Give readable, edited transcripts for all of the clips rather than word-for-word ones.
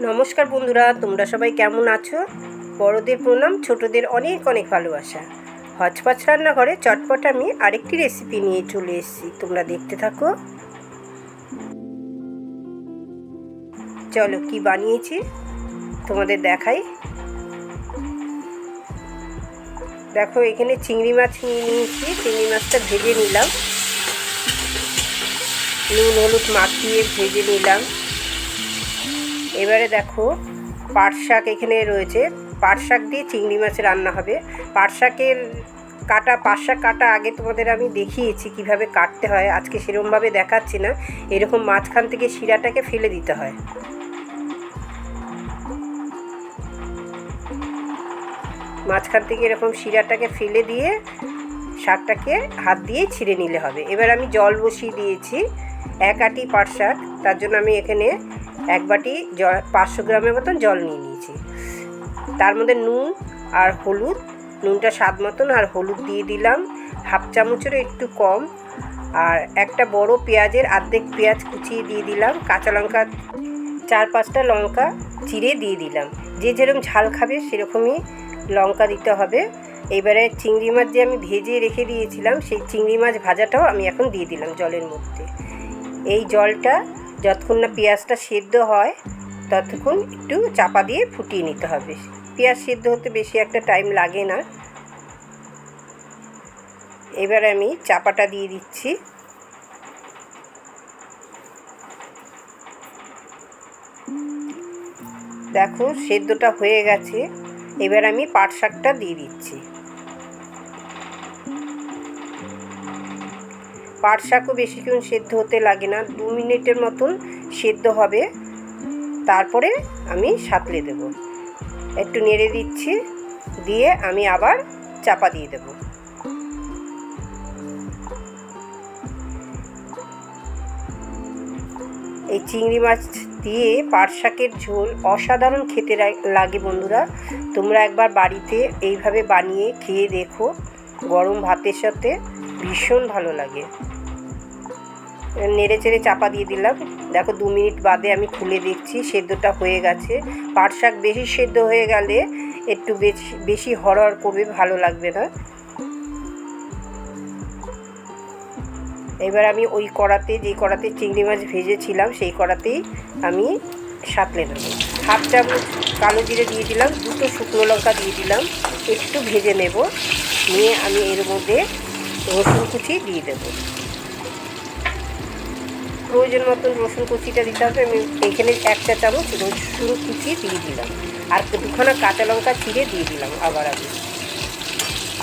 নমস্কার বন্ধুরা, তোমরা সবাই কেমন আছো? বড়দের প্রণাম, ছোটদের অনেক অনেক ভালোবাসা। হচপচ রান্নাঘরে চটপট আমি আরেকটি রেসিপি নিয়ে চলে এসেছি, তোমরা দেখতে থাকো। চলো কি বানিয়েছি তোমাদের দেখাই। দেখো, এখানে চিংড়ি মাছ নিয়ে নিয়েছি। চিংড়ি মাছটা ভেজে নিলাম, নুন হলুদ মাখিয়ে ভেজে নিলাম। এবারে দেখো, পাট শাক এখানে রয়েছে। পাট শাক দিয়ে চিংড়ি মাছ রান্না হবে। পাট শাক কাটা আগে তোমাদের আমি দেখিয়েছি কিভাবে কাটতে হয়। আজকে সেরকমভাবে দেখাচ্ছি না। এরকম মাঝখান থেকে শিরাটাকে ফেলে দিতে হয়। মাঝখান থেকে এরকম শিরাটাকে ফেলে দিয়ে শাকটাকে হাত দিয়ে ছিঁড়ে নিলে হবে। এবার আমি জল বসিয়ে দিয়েছি। 1 আটি পাট শাক, তার জন্য আমি এখানে 1 বাটি 500 গ্রামের মতন জল নিয়ে নিয়েছি। তার মধ্যে নুন আর হলুদ, নুনটা স্বাদ মতন, আর হলুদ দিয়ে দিলাম হাফ চামচেরও একটু কম। আর একটা বড় পেঁয়াজের অর্ধেক পেঁয়াজ কুচিয়ে দিয়ে দিলাম। কাঁচা লঙ্কা 4-5টা লঙ্কা চিড়ে দিয়ে দিলাম। যে যেরকম ঝাল খাবে সেরকমই লঙ্কা দিতে হবে। এবারে চিংড়ি মাছ যে আমি ভেজে রেখে দিয়েছিলাম, সেই চিংড়ি মাছ ভাজাটাও আমি এখন দিয়ে দিলাম জলের মধ্যে। এই জলটা যতক্ষণ না পেঁয়াজটা সেদ্ধ হয় ততক্ষণ একটু চাপা দিয়ে ফুটিয়ে নিতে হবে। পেঁয়াজ সেদ্ধ হতে বেশি একটা টাইম লাগে না। এবার আমি চাপাটা দিয়ে দিচ্ছি। দেখো, সেদ্ধটা হয়ে গেছে। এবার আমি পাট শাকটা দিয়ে দিচ্ছি। পাট শাকও বেশিক্ষণ সেদ্ধ হতে লাগে না, 2 মিনিটের মতন সেদ্ধ হবে। তারপরে আমি সাঁতলে দেব। একটু নেড়ে দিচ্ছি, দিয়ে আমি আবার চাপা দিয়ে দেব। এই চিংড়ি মাছ দিয়ে পাট শাকের ঝোল অসাধারণ খেতে লাগে বন্ধুরা। তোমরা একবার বাড়িতে এইভাবে বানিয়ে খেয়ে দেখো, গরম ভাতের সাথে ভীষণ ভালো লাগে। নেড়ে চেড়ে চাপা দিয়ে দিলাম। দেখো, 2 মিনিট বাদে আমি খুলে দেখছি সেদ্ধটা হয়ে গেছে। পাট শাক বেশি সেদ্ধ হয়ে গেলে একটু বেশি হরহর করবে, ভালো লাগবে না। এবার আমি ওই কড়াতে, যে কড়াতে চিংড়ি মাছ ভেজেছিলাম সেই কড়াতেই আমি সাঁতলে দেব। হাফ চামচ কালো জিরে দিয়ে দিলাম, 2টো শুকনো লঙ্কা দিয়ে দিলাম। একটু ভেজে নেব, নিয়ে আমি এর মধ্যে রসুন কুচি দিয়ে দেব। প্রয়োজন মতন রসুন কুচিটা দিতে হবে। আমি এখানে 1 চা চামচ রসুন কুচি দিয়ে দিলাম, আর 2খানা কাঁচা লঙ্কা চিড়ে দিয়ে দিলাম আবার আমি।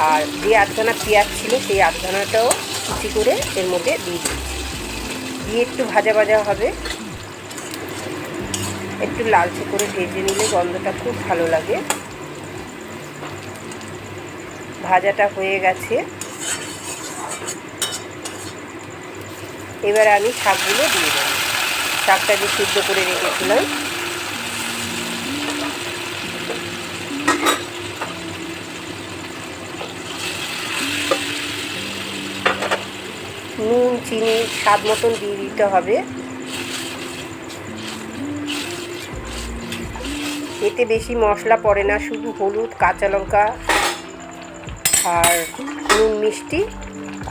আর যে 8খানা পেঁয়াজ ছিল সেই 8খানাটাও কুচি করে এর মধ্যে দিয়ে দিচ্ছি। দিয়ে একটু ভাজা ভাজা হবে। একটু লালচে করে ভেজে নিলে গন্ধটা খুব ভালো লাগে। ভাজাটা হয়ে গেছে। এবার আমি শাকগুলো দিয়ে দেব। শাকটা যে সিদ্ধ করে রেখেছিলাম, নুন চিনি স্বাদ মতন দিয়ে দিতে হবে। এতে বেশি মশলা পড়ে না, শুধু হলুদ, কাঁচা লঙ্কা আর নুন, মিষ্টি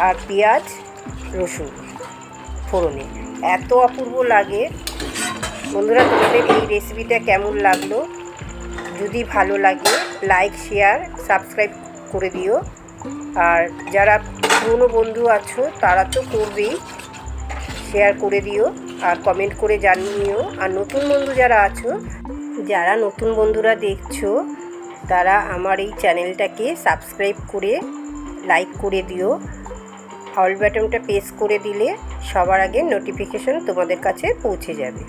আর পেঁয়াজ রসুন ফোড়নে। এত অপূর্ব লাগে বন্ধুরা। তোমাদের এই রেসিপিটা কেমন লাগলো? যদি ভালো লাগে লাইক, শেয়ার, সাবস্ক্রাইব করে দিও। আর যারা পুরনো বন্ধু আছো তারা তো করবেই, শেয়ার করে দিও আর কমেন্ট করে জানিও। আর নতুন বন্ধু যারা নতুন বন্ধুরা দেখছো, তারা আমার এই চ্যানেলটাকে সাবস্ক্রাইব করে লাইক করে দিও। অল বাটনটা প্রেস করে দিলে সবার আগে নোটিফিকেশন তোমাদের কাছে পৌঁছে যাবে।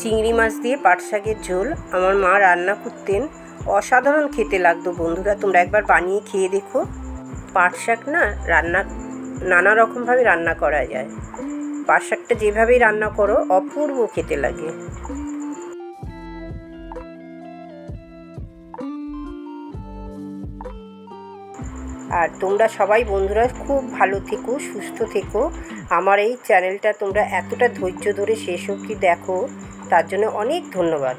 চিংড়ি মাছ দিয়ে পাট শাকের ঝোল আমার মা রান্না করতেন, অসাধারণ খেতে লাগতো বন্ধুরা। তোমরা একবার বানিয়ে খেয়ে দেখো। পাট শাক নানা রকমভাবে রান্না করা যায়। পাট শাকটা যেভাবেই রান্না করো অপূর্ব খেতে লাগে। আর তোমরা সবাই বন্ধুরা খুব ভালো থেকো, সুস্থ থেকো। আমার এই চ্যানেলটা তোমরা এতটা ধৈর্য ধরে শেষ অবধি দেখো, তার জন্য অনেক ধন্যবাদ।